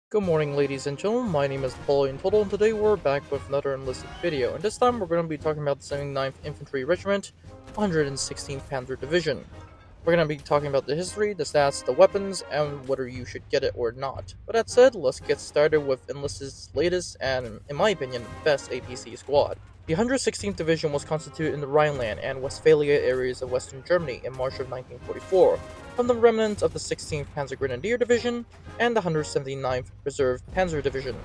Good morning, ladies and gentlemen. My name is Napoleon and today we're back with another Enlisted video. And this time we're going to be talking about the 79th Infantry Regiment, 116th Panzer Division. We're going to be talking about the history, the stats, the weapons, and whether you should get it or not. But that said, let's get started with Enlisted's latest and, in my opinion, best APC squad. The 116th Division was constituted in the Rhineland and Westphalia areas of Western Germany in March of 1944, from the remnants of the 16th Panzer Grenadier Division and the 179th Reserve Panzer Division.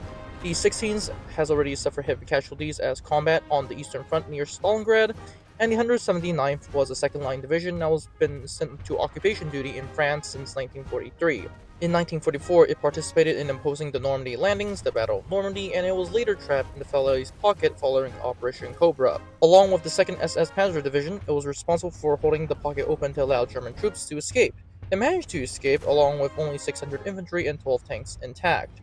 The 16th has already suffered heavy casualties as combat on the Eastern Front near Stalingrad, and the 179th was a second-line division that was been sent to occupation duty in France since 1943. In 1944, it participated in imposing the Normandy landings, the Battle of Normandy, and it was later trapped in the Falaise pocket following Operation Cobra. Along with the 2nd SS Panzer Division, it was responsible for holding the pocket open to allow German troops to escape. It managed to escape along with only 600 infantry and 12 tanks intact.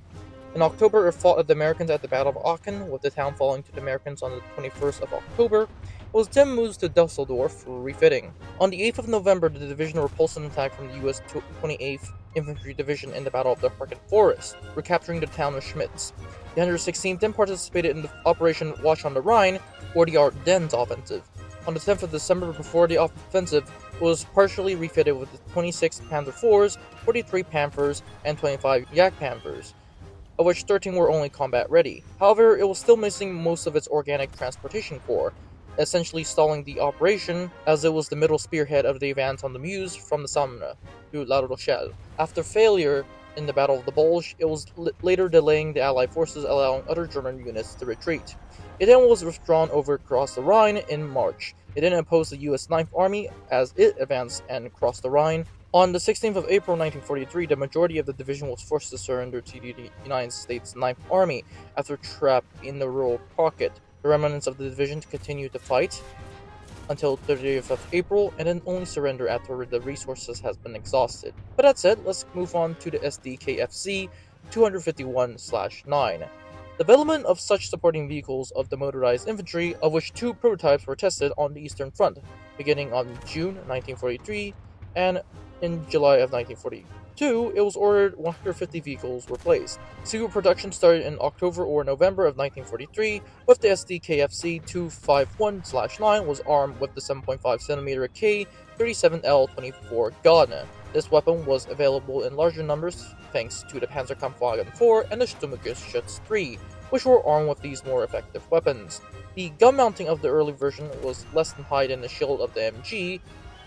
In October, it fought the Americans at the Battle of Aachen, with the town falling to the Americans on the 21st of October. It was then moved to Dusseldorf for refitting. On the 8th of November, the division repulsed an attack from the US 28th Infantry Division in the Battle of the Harken Forest, recapturing the town of Schmitz. The 116th then participated in the Operation Watch on the Rhine, or the Ardennes Offensive. On the 10th of December, before the offensive, it was partially refitted with the 26 Panzer IVs, 43 Panthers, and 25 Jagdpanthers, of which 13 were only combat ready. However, it was still missing most of its organic transportation corps, essentially stalling the operation, as it was the middle spearhead of the advance on the Meuse from the Somme to La Rochelle. After failure in the Battle of the Bulge, it was later delaying the Allied forces, allowing other German units to retreat. It then was withdrawn over across the Rhine in March. It then opposed the US Ninth Army as it advanced and crossed the Rhine. On the 16th of April 1943, the majority of the division was forced to surrender to the United States Ninth Army after trapped in the rural pocket. The remnants of the division continued to fight until 30th of April, and then only surrender after the resources has been exhausted. But that said, let's move on to the SDKFC 251/9. Development of such supporting vehicles of the motorized infantry, of which two prototypes were tested on the Eastern Front, beginning on June 1943, and in July of 1942, it was ordered 150 vehicles were placed. Serial production started in October or November of 1943, with the SDKFC 251/9 was armed with the 7.5cm K37L24 gun. This weapon was available in larger numbers thanks to the Panzerkampfwagen 4 and the Sturmgeschütz 3, which were armed with these more effective weapons. The gun mounting of the early version was less than high than the shield of the MG,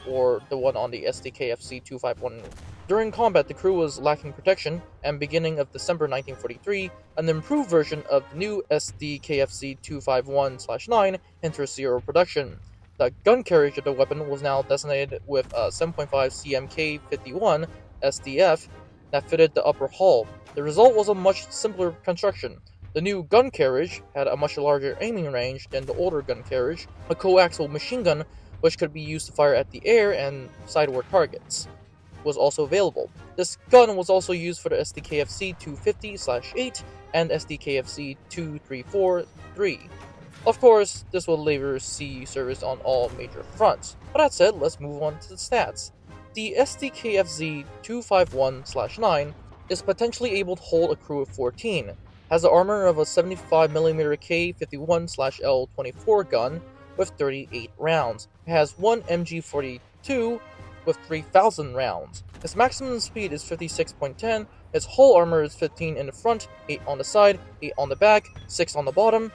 or the one on the SDKFC 251. During combat, the crew was lacking protection, and beginning of December 1943, an improved version of the new SDKFC 251/9 entered serial production. The gun carriage of the weapon was now designated with a 7.5 CMK51 SDF that fitted the upper hull. The result was a much simpler construction. The new gun carriage had a much larger aiming range than the older gun carriage, a coaxial machine gun which could be used to fire at the air and sideward targets, was also available. This gun was also used for the SDKFC 250/8 and SDKFC 234-3. Of course, this will later see service on all major fronts. But that said, let's move on to the stats. The SDKFZ 251/9 is potentially able to hold a crew of 14, has the armor of a 75mm K51/L24 gun with 38 rounds. It has one MG42 with 3,000 rounds. Its maximum speed is 56.10, its hull armor is 15 in the front, 8 on the side, 8 on the back, 6 on the bottom.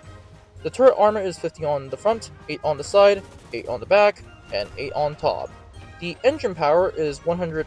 The turret armor is 50 on the front, 8 on the side, 8 on the back, and 8 on top. The engine power is 100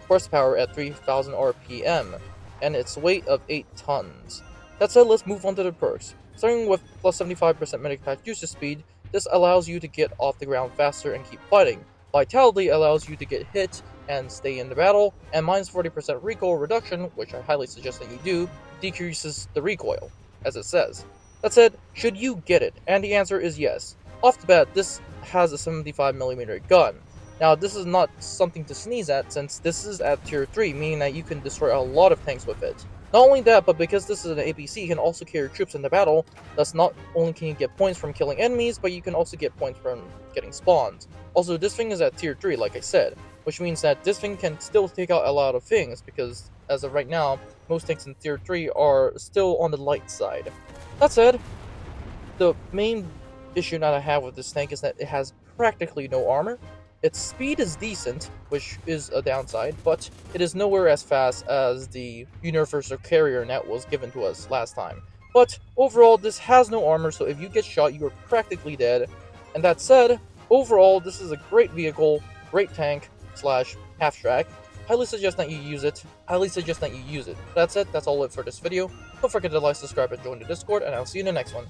horsepower at 3,000 RPM, and its weight of 8 tons. That said, let's move on to the perks. Starting with plus 75% medic pack usage speed, this allows you to get off the ground faster and keep fighting. Vitality allows you to get hit and stay in the battle, and minus 40% recoil reduction, which I highly suggest that you do, decreases the recoil, as it says. That said, should you get it? And the answer is yes. Off the bat, this has a 75mm gun. Now, this is not something to sneeze at, since this is at tier 3, meaning that you can destroy a lot of tanks with it. Not only that, but because this is an APC, you can also carry troops in the battle, thus not only can you get points from killing enemies, but you can also get points from getting spawns. Also, this thing is at tier 3, like I said, which means that this thing can still take out a lot of things, because as of right now, most tanks in Tier 3 are still on the light side. That said, the main issue that I have with this tank is that it has practically no armor. Its speed is decent, which is a downside, but it is nowhere as fast as the Universal Carrier net was given to us last time. But overall, this has no armor, so if you get shot, you are practically dead. And that said, overall, this is a great vehicle, great tank, slash half-track. Highly suggest that you use it. That said, that's all it for this video. Don't forget to like, subscribe, and join the Discord, and I'll see you in the next one.